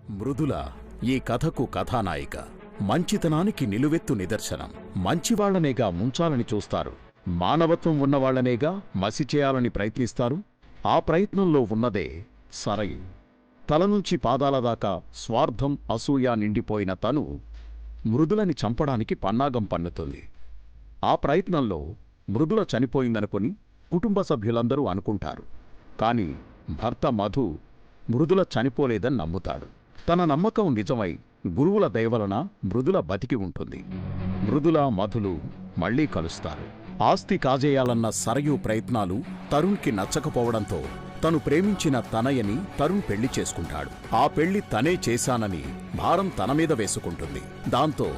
మృదుల ఈ కథకు కథానాయిక. మంచితనానికి నిలువెత్తు నిదర్శనం. మంచివాళ్లనేగా ముంచాలని చూస్తారు, మానవత్వం ఉన్నవాళ్లనేగా మసి చేయాలని ప్రయత్నిస్తారు. ఆ ప్రయత్నంలో ఉన్నదే సరయు. తలనుంచి పాదాల దాకా స్వార్థం, అసూయ నిండిపోయిన తను మృదులని చంపడానికి పన్నాగం పన్నుతుంది. ఆ ప్రయత్నంలో మృదుల చనిపోయిందనుకుని కుటుంబ సభ్యులందరూ అనుకుంటారు. కాని భర్త మధు మృదుల చనిపోలేదని నమ్ముతాడు. తన నమ్మకం నిజమై గురువుల దయవలన మృదుల బతికి ఉంటుంది. మృదుల, మధులు మళ్లీ కలుస్తారు. ఆస్తి కాజేయాలన్న సరయు ప్రయత్నాలు తరుణ్కి నచ్చకపోవడంతో తను ప్రేమించిన తనయని తరుణ్ పెళ్లి చేసుకుంటాడు. ఆ పెళ్లి తనే చేశానని భారం తన మీద వేసుకుంటుంది. దాంతో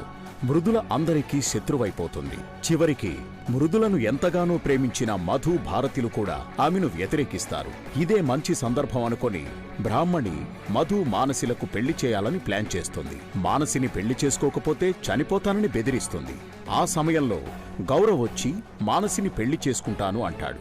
మృదుల అందరికీ శత్రువైపోతుంది. చివరికి మృదులను ఎంతగానో ప్రేమించిన మధు, భారతిలు కూడా ఆమెను వ్యతిరేకిస్తారు. ఇదే మంచి సందర్భం అనుకొని బ్రాహ్మణి మధు, మానసిలకు పెళ్లి చేయాలని ప్లాన్ చేస్తుంది. మానసిని పెళ్లి చేసుకోకపోతే చనిపోతానని బెదిరిస్తుంది. ఆ సమయంలో గౌరవ్ వచ్చి మానసిని పెళ్లి చేసుకుంటాను అంటాడు.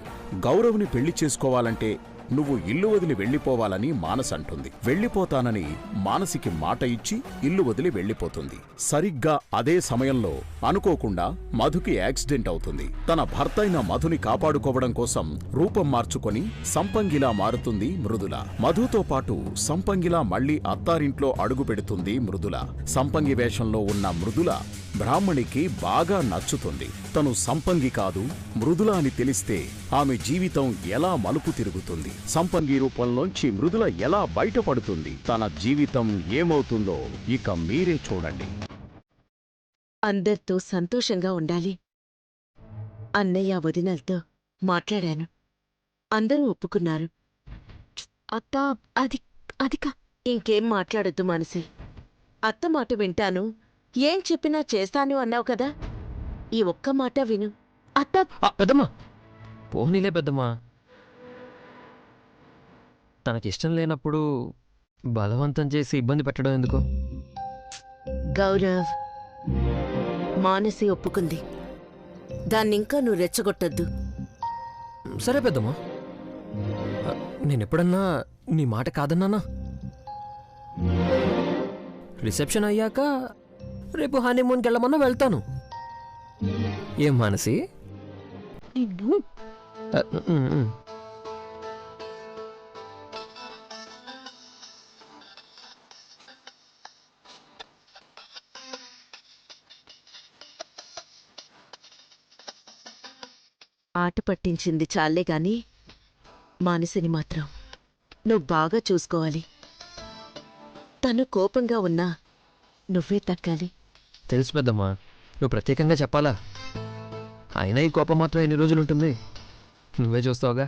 గౌరవ్ని పెళ్లి చేసుకోవాలంటే నువ్వు ఇల్లు వదిలి వెళ్లిపోవాలని మానస్ అంటుంది. వెళ్లిపోతానని మానసికి మాట ఇచ్చి ఇల్లు వదిలి వెళ్లిపోతుంది. సరిగ్గా అదే సమయంలో అనుకోకుండా మధుకి యాక్సిడెంట్ అవుతుంది. తన భర్త అయిన మధుని కాపాడుకోవడం కోసం రూపం మార్చుకొని సంపంగిలా మారుతుంది మృదుల. మధుతో పాటు సంపంగిలా మళ్లీ అత్తారింట్లో అడుగు పెడుతుంది మృదుల. సంపంగి వేషంలో ఉన్న మృదుల బ్రాహ్మణికి బాగా నచ్చుతుంది. తను సంపంగి కాదు, మృదుల అని తెలిస్తే ఆమె జీవితం ఎలా మలుపు తిరుగుతుంది, సంపంగి రూపంలోంచి మృదుల ఎలా బయటపడుతుంది, తన జీవితం ఏమవుతుందో ఇక మీరే చూడండి. అందరితో సంతోషంగా ఉండాలి. అన్నయ్య, వదినలతో మాట్లాడాను. అందరూ ఒప్పుకున్నారు. అత్తా, అదిక ఇంకేం మాట్లాడొద్దు మనసి. అత్త మాట వింటాను, ఏం చెప్పినా చేస్తాను అన్నావు కదా, ఈ ఒక్క మాట విను. అత్త. పెద్దమ్మా, పోనీలే పెద్దమ్మా. తనకిష్టం లేనప్పుడు బలవంతం చేసి ఇబ్బంది పెట్టడం ఎందుకు? గౌరవ్, మానసి ఒప్పుకుంది. దాన్నింకా నువ్వు రెచ్చగొట్టొద్దు. సరే పెద్దమ్మా, నేనెప్పుడన్నా నీ మాట కాదన్నానా? రిసెప్షన్ అయ్యాక రేపు హనీమూన్కి వెళ్ళమన్నా వెళ్తాను. ఏం మానసి? ఆట పట్టించింది చాలే గాని మానసిని మాత్రం నువ్వు బాగా చూసుకోవాలి. తను కోపంగా ఉన్నా నువ్వే తగ్గాలి. తెలుసు పెద్దమ్మా, నువ్వు ప్రత్యేకంగా చెప్పాలా? అయినా ఈ కోపం మాత్రం ఎన్ని రోజులుంటుంది? నువ్వే చూస్తావుగా.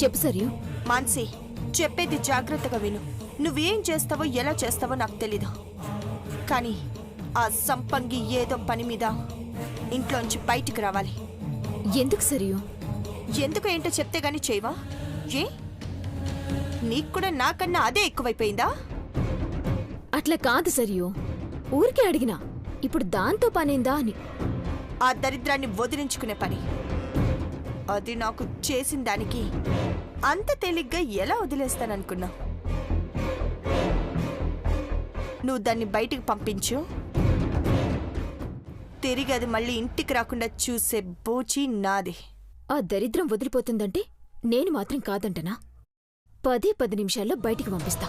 చెప్పు సరియు. మాన్సి, చెప్పేది జాగ్రత్తగా విను. నువ్వేం చేస్తావో ఎలా చేస్తావో నాకు తెలీదు, కానీ ఆ సంపంగి ఏదో పని మీద ఇంట్లోంచి బయటికి రావాలి. ఎందుకు సరియు? ఎందుకు ఏంటో చెప్తే గాని చేయవా? ఏ నీకు కూడా నాకన్నా అదే ఎక్కువైపోయిందా? అట్లా కాదు సరియు, ఊరికే అడిగినా. ఇప్పుడు దాంతో పనేందా అని. ఆ దరిద్రాన్ని వదిలించుకునే పని. అది నాకు చేసిన దానికి అంత తేలిగ్గా ఎలా వదిలేస్తాననుకున్నా? నువ్వు దాన్ని బయటికి పంపించు, తిరిగి అది మళ్ళీ ఇంటికి రాకుండా చూసే బూచి నాది. ఆ దరిద్రం వదిలిపోతుందంటే నేను మాత్రం కాదంటనా? 10 నిమిషాల్లో బయటికి పంపిస్తా.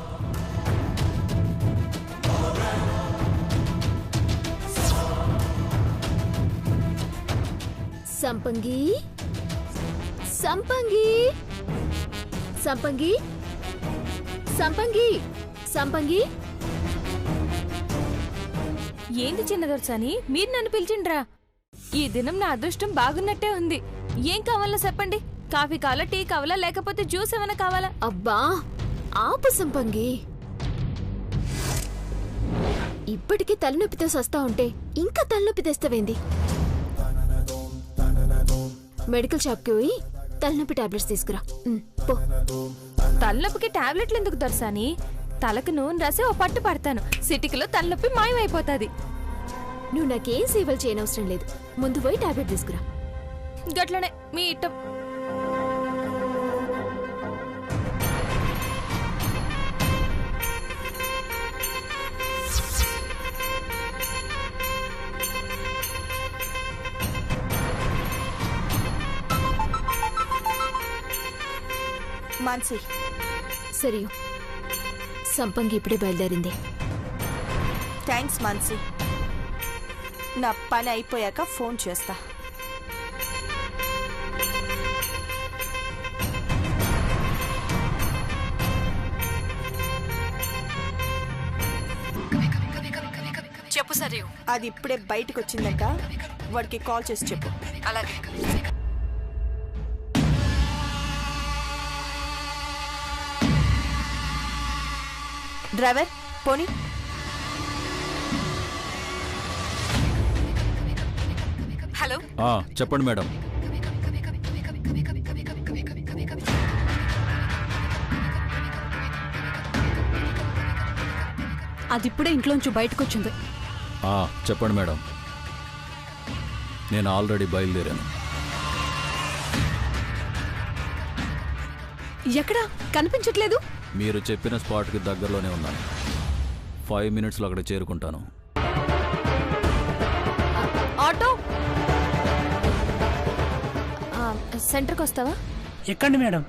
సంపంగి, సంపంగి, సంపంగి, సంపంగి, సంపంగి. ఏంది చిన్నదొరసాని, మీరు నన్ను పిలిచిండ్రా? ఈ దినం నా అదృష్టం బాగున్నట్టే ఉంది. ఏం కావాలో చెప్పండి. కాఫీ కావాలా, టీ కావాలా, లేకపోతే జ్యూస్ ఏమైనా కావాలా? అబ్బా ఆపు సంపంగి. ఇప్పటికీ తలనొప్పితో సస్తా ఉంటే ఇంకా తలనొప్పి తెస్తావేంది? మెడికల్ షాప్కి పోయి తలనొప్పి టాబ్లెట్స్ తీసుకురా. పో. తలనొప్పికి టాబ్లెట్లు ఎందుకు దొరసాని? తలకు నూనె రాసి ఓ పట్టు పడతాను, సిటికలో తలనొప్పి మాయమైపోతుంది. నువ్వు నాకేం సేవలు చేయనవసరం లేదు. ముందు పోయి టాబ్లెట్ తీసుకురా. గట్లనే మీ ఇట్టం. మాన్సి, సరే, సంపంగి ఇప్పుడే బయలుదేరింది. థ్యాంక్స్ మాన్సి. నా పని అయిపోయాక ఫోన్ చేస్తా. చెప్పు సరే. అది ఇప్పుడే బయటకు వచ్చిందంట, వాడికి కాల్ చేసి చెప్పు. అలాగే. డ్రైవర్ పోనీ. హలో, చెప్పండి మేడం. అది ఇప్పుడే ఇంట్లోంచి బయటకు వచ్చింది. చెప్పండి మేడం. నేను ఆల్రెడీ బయలుదేరాను. ఎక్కడా కనిపించట్లేదు? మీరు చెప్పిన స్పాట్కి దగ్గరలోనే ఉన్నాను. 5 మినిట్స్లో అక్కడ చేరుకుంటాను. ఆటో సెంటర్కి వస్తావా? ఎక్కండి మేడం.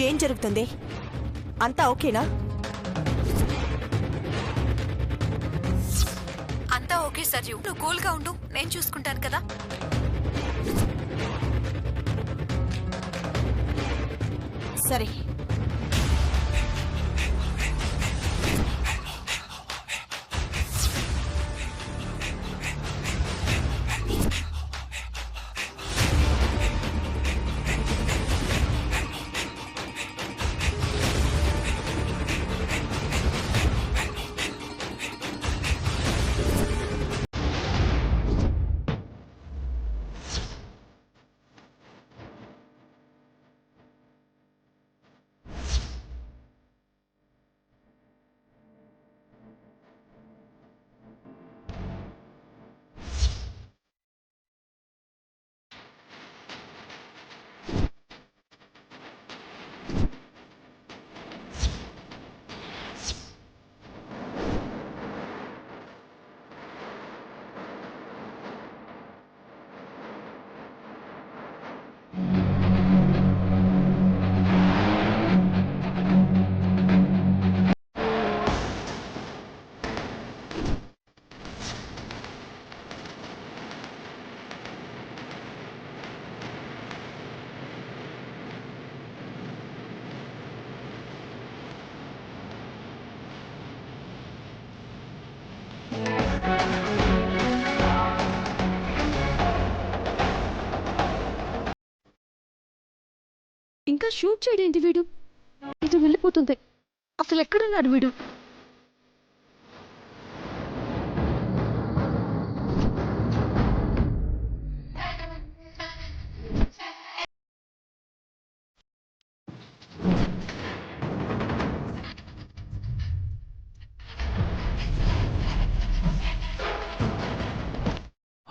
ఏం జరుగుతుంది? అంతా ఓకేనా? అంతా ఓకే సర్యు, నువ్వు కూల్గా ఉండు, నేను చూసుకుంటాను కదా. సరే. ఇంకా షూట్ చేయడేంటి వీడు? ఇది వెళ్ళిపోతుంది. అసలు ఎక్కడున్నాడు వీడు?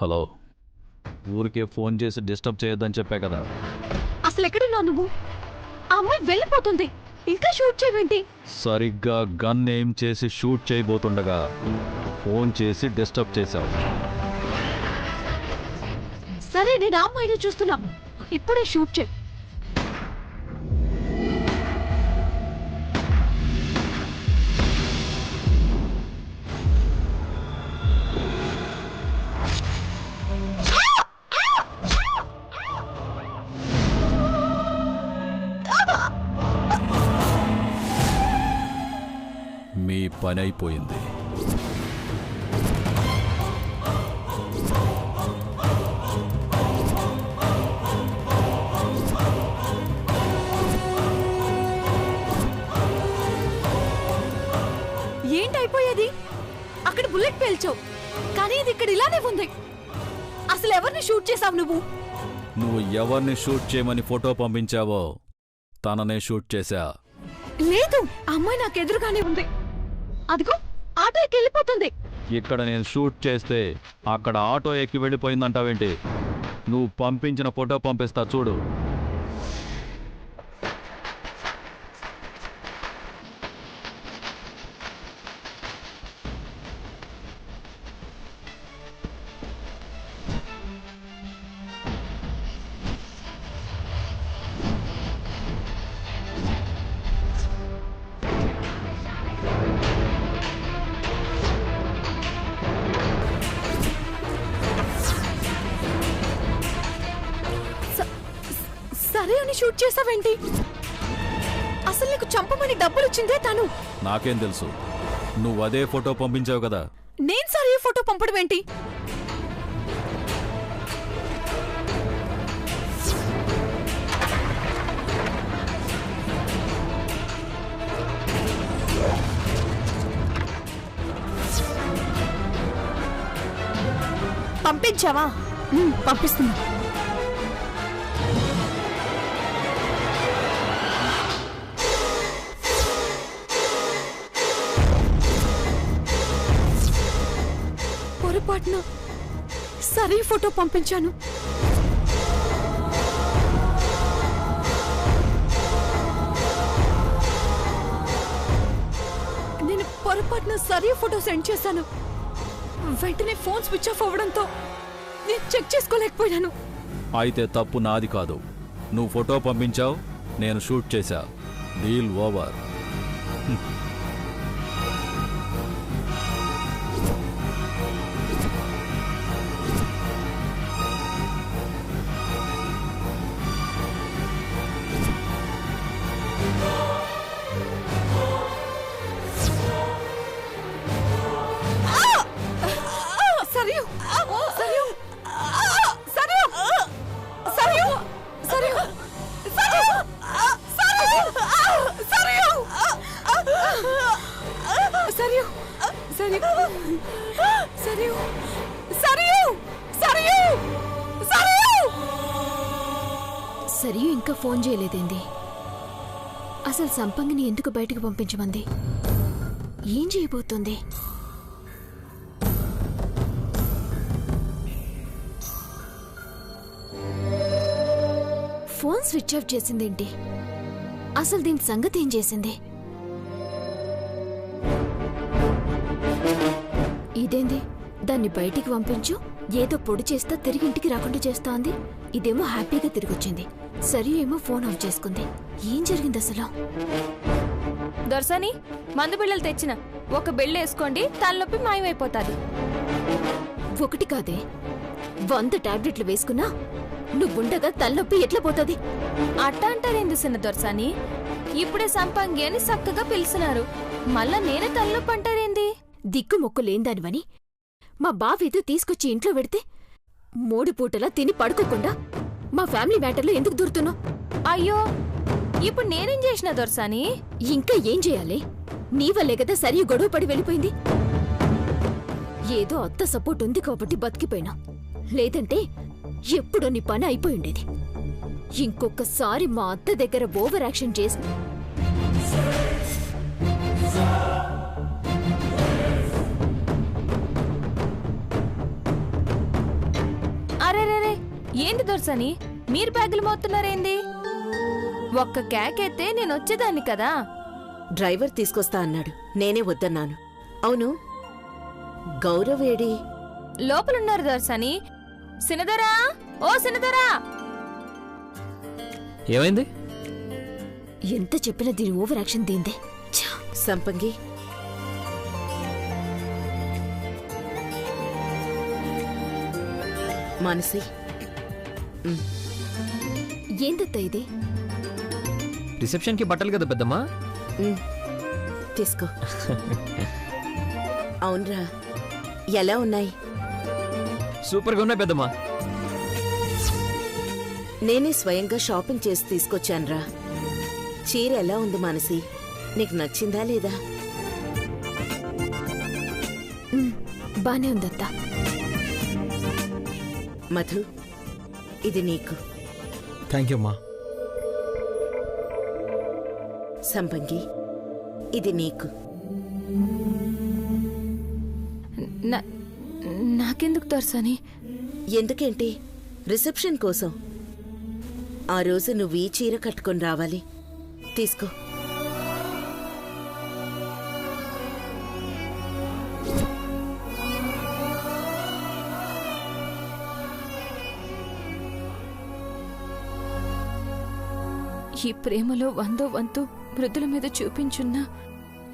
హలో, ఊరికే ఫోన్ చేసి డిస్టర్బ్ చేయొద్దని చెప్పా కదా. అసలు ఎక్కడున్నావు నువ్వు? ఆ అమ్మాయి వెళ్ళిపోతుంది, ఇంకా షూట్ చేయవేంటి? సరిగ్గా గన్ ఏం చేసి షూట్ చేయబోతుండగా ఫోన్ చేసి డిస్టర్బ్ చేశావు. సరే, నేను ఆ అమ్మాయిని చూస్తున్నా, ఇప్పుడే షూట్ చేయి. మీ పని అయిపోయింది. ఏంటైపోయేది? అక్కడ బుల్లెట్ పేల్చావు, కానీ ఇది ఇక్కడ ఇలానే ఉంది. అసలు ఎవరిని షూట్ చేసావు నువ్వు? నువ్వు ఎవరిని షూట్ చేయమని ఫోటో పంపించావో తననే షూట్ చేశా. లేదు, ఆ అమ్మాయి నాకు ఎదురుగానే ఉంది. అదిగో ఆటో ఎక్కి వెళ్ళిపోతుంది. ఇక్కడ నేను షూట్ చేస్తే అక్కడ ఆటో ఎక్కి వెళ్ళిపోయిందంటావేంటి? నువ్వు పంపించిన ఫోటో పంపిస్తా చూడు. సరే అని షూట్ చేసావేంటి? అసలు నీకు చంపమని డబ్బులు ఇచ్చిందే తను. నాకేం తెలుసు? నువ్వు అదే ఫోటో పంపించావు కదా. నేను సరే ఫోటో పంపడం ఏంటి? పంపించావా? పంపిస్తున్నా. పొరపాటున సరే ఫోటో పంపించాను. నేను పొరపాటున సరే ఫోటో సెండ్ చేశాను. వెంటనే ఫోన్ స్విచ్ ఆఫ్ అవ్వడంతో నేను చెక్ చేసుకోలేకపోయాను. అయితే తప్పు నాది కాదు. నువ్వు ఫోటో పంపించావు, నేను షూట్ చేశా. Deal over. సరియు ఇంకా ఫోన్ చేయలేదేంది? అసలు సంపంగిని ఎందుకు బయటకు పంపించమంది? ఏం చేయబోతుంది? ఫోన్ స్విచ్ ఆఫ్ చేసిందేంటి? అసలు దీని సంగతి ఏం చేసింది? ఇదేంది? దాన్ని బయటికి పంపించు, ఏదో పొడి చేస్తా తిరిగి ఇంటికి రాకుండా చేస్తా అంది. ఇదేమో హ్యాపీగా తిరిగొచ్చింది. సరి ఏమో ఫోన్ ఆఫ్ చేసుకుంది. ఏం జరిగింది అసలు? దొరసాని, మందు బిళ్ళలు తెచ్చిన ఒక బిళ్ళ వేసుకోండి, తలనొప్పి మాయమైపోతాది. ఒకటి కాదే, 100 టాబ్లెట్లు వేసుకున్నా నువ్వుండగా తలనొప్పి ఎట్లా పోతుంది? అట్ట అంటారేంది చిన్న దొరసాని? ఇప్పుడే సంపంగి అని చక్కగా పిలుస్తున్నారు, మళ్ళా నేనే తలనొప్పి అంటారేంది? దిక్కు మొక్కు లేందానివని మా బావేదో తీసుకొచ్చి ఇంట్లో పెడితే 3 పూటలా తిని పడుకోకుండా మా ఫ్యామిలీ మ్యాటర్లో ఎందుకు దూరుతున్నావు? అయ్యో, ఇప్పుడు నేనేం చేసిన దొరసాని? ఇంకా ఏం చేయాలి? నీ వల్లే కదా సరి గొడవ పడి వెళ్ళిపోయింది. ఏదో అత్త సపోర్ట్ ఉంది కాబట్టి బతికిపోయినా, లేదంటే ఎప్పుడో నీ పని అయిపోయి ఉండేది. ఇంకొకసారి మా అత్త దగ్గర ఓవర్ యాక్షన్ చేసి ఏంటి దొరసని మీరు బ్యాగులు మోస్తున్నారేంది? ఒక్క కేకైతే నేను వచ్చేదాన్ని కదా. డ్రైవర్ తీసుకొస్తా అన్నాడు, నేనే వద్దన్నాను. అవును, గౌరవ్ ఏడి? లోపలున్నారు దొరసని. సినదరా, ఓ సినదరా! ఏమైంది? ఎంత చెప్పినా దీని ఓవర్ యాక్షన్ దీందే. ఛ! సంపంగి, మానసి, ఏందత్తా ఇది? రిసెప్షన్కి బట్టలు కదా పెద్దమ్మా. తీసుకో. అవునరా, ఎలా ఉన్నాయి? సూపర్గా ఉన్నాయి పెద్దమ్మా. నేనే స్వయంగా షాపింగ్ చేసి తీసుకొచ్చానురా. చీర ఎలా ఉంది మానసి? నీకు నచ్చిందా లేదా? బానే ఉందత్తా. మధు, ఇది నీకు. థ్యాంక్ యూ అమ్మా. సంపంగి, ఇది నీకు. నాకెందుకు దొరసని? ఎందుకేంటి? రిసెప్షన్ కోసం. ఆ రోజు నువ్వు ఈ చీర కట్టుకొని రావాలి. తీసుకో. ఈ ప్రేమలో వందో వంతు మృదుల మీద చూపించున్నా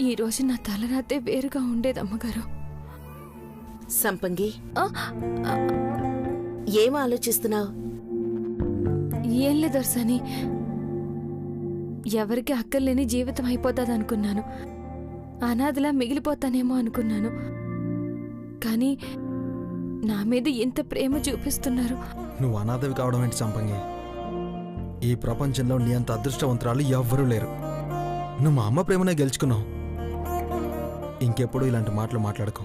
ఈ రోజు నా తలరాతే వేరుగా ఉండేది అమ్మగారు. సంపంగి, ఆ, ఏం ఆలోచిస్తున్నావు? ఏం లేదు దొరసని. ఎవరికి అక్కర్లేని జీవితం అయిపోతుంది అనుకున్నాను. అనాథలా మిగిలిపోతానేమో అనుకున్నాను. కానీ నా మీద ఇంత ప్రేమ చూపిస్తున్నారు. నువ్వు అనాథవి కావడం ఏంటి సంపంగి? ఈ ప్రపంచంలో నీ అంత అదృష్టవంతురాలు ఎవ్వరూ లేరు. నువ్వు మా అమ్మ ప్రేమనే గెలుచుకున్నావు. ఇంకెప్పుడు ఇలాంటి మాటలు మాట్లాడకు.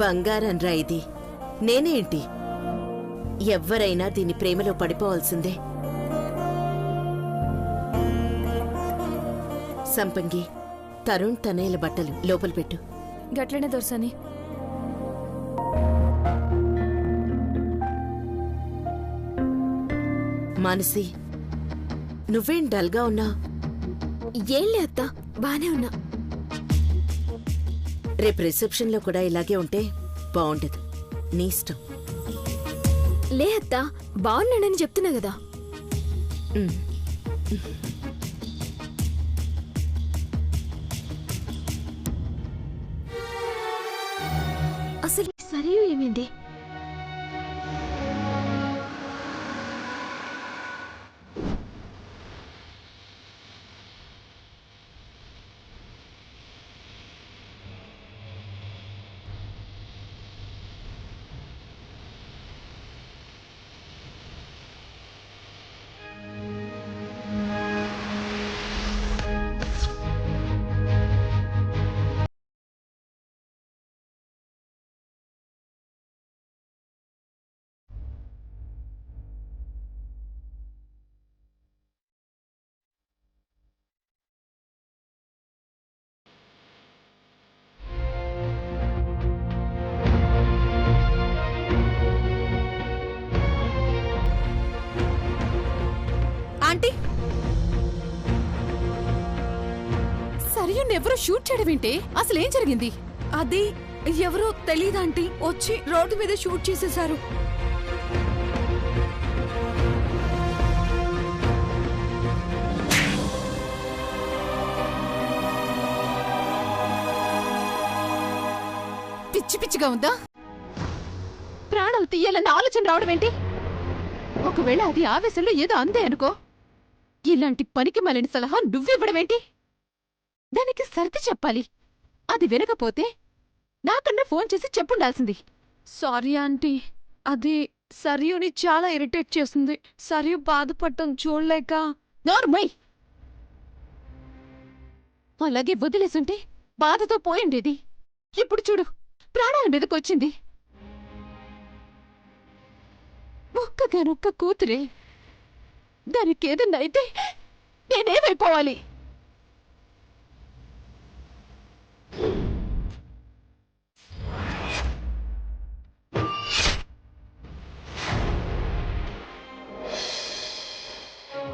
బంగారం రా ఇది. నేనేంటి? ఎవ్వరైనా దీని ప్రేమలో పడిపోవాల్సిందే. సంపంగి, తరుణ్ తనయ్యల బట్టలు లోపల పెట్టు. గట్లనే దొరసని. మానసి, నువ్వేం డల్గా ఉన్నావు? ఏం లే అత్తా, బానే ఉన్నా. రేపు రిసెప్షన్లో కూడా ఇలాగే ఉంటే బాగుండదు. నీ ఇష్టం. లే అత్తా, బాగున్నాడని చెప్తున్నా కదా. ఉమ్. అసలు సరే ఏమైంది? ఆంటీ, సరియు ఎవరో షూట్ చేయడం ఏంటి? అసలు ఏం జరిగింది? అది ఎవరో తెలీదు ఆంటీ. వచ్చి రోడ్డు మీద షూట్ చేసేశారు. పిచ్చి పిచ్చిగా ఉందా? ప్రాణాలు తీయాలన్న ఆలోచన రావడం ఏంటి? ఒకవేళ అది ఆవేశంలో ఏదో అందే అనుకో. ఇలాంటి పనికి మాలిన సలహా నువ్వివ్వడమేంటి? దానికి సర్ది చెప్పాలి. అది వినకపోతే నాకన్నా ఫోన్ చేసి చెప్పుండాల్సింది. సారీ ఆంటీ, అది సరియుని చాలా ఇరిటేట్ చేస్తుంది. సరియు బాధపడటం చూడలేక. నోర్మై! అలాగే వదిలేసుంటే బాధతో పోయిండేది. ఇప్పుడు చూడు, ప్రాణాల మీదకొచ్చింది. ఒక్కగానొక్క కూతురే. దానికేదన్నా అయితే నేనేమైపోవాలి?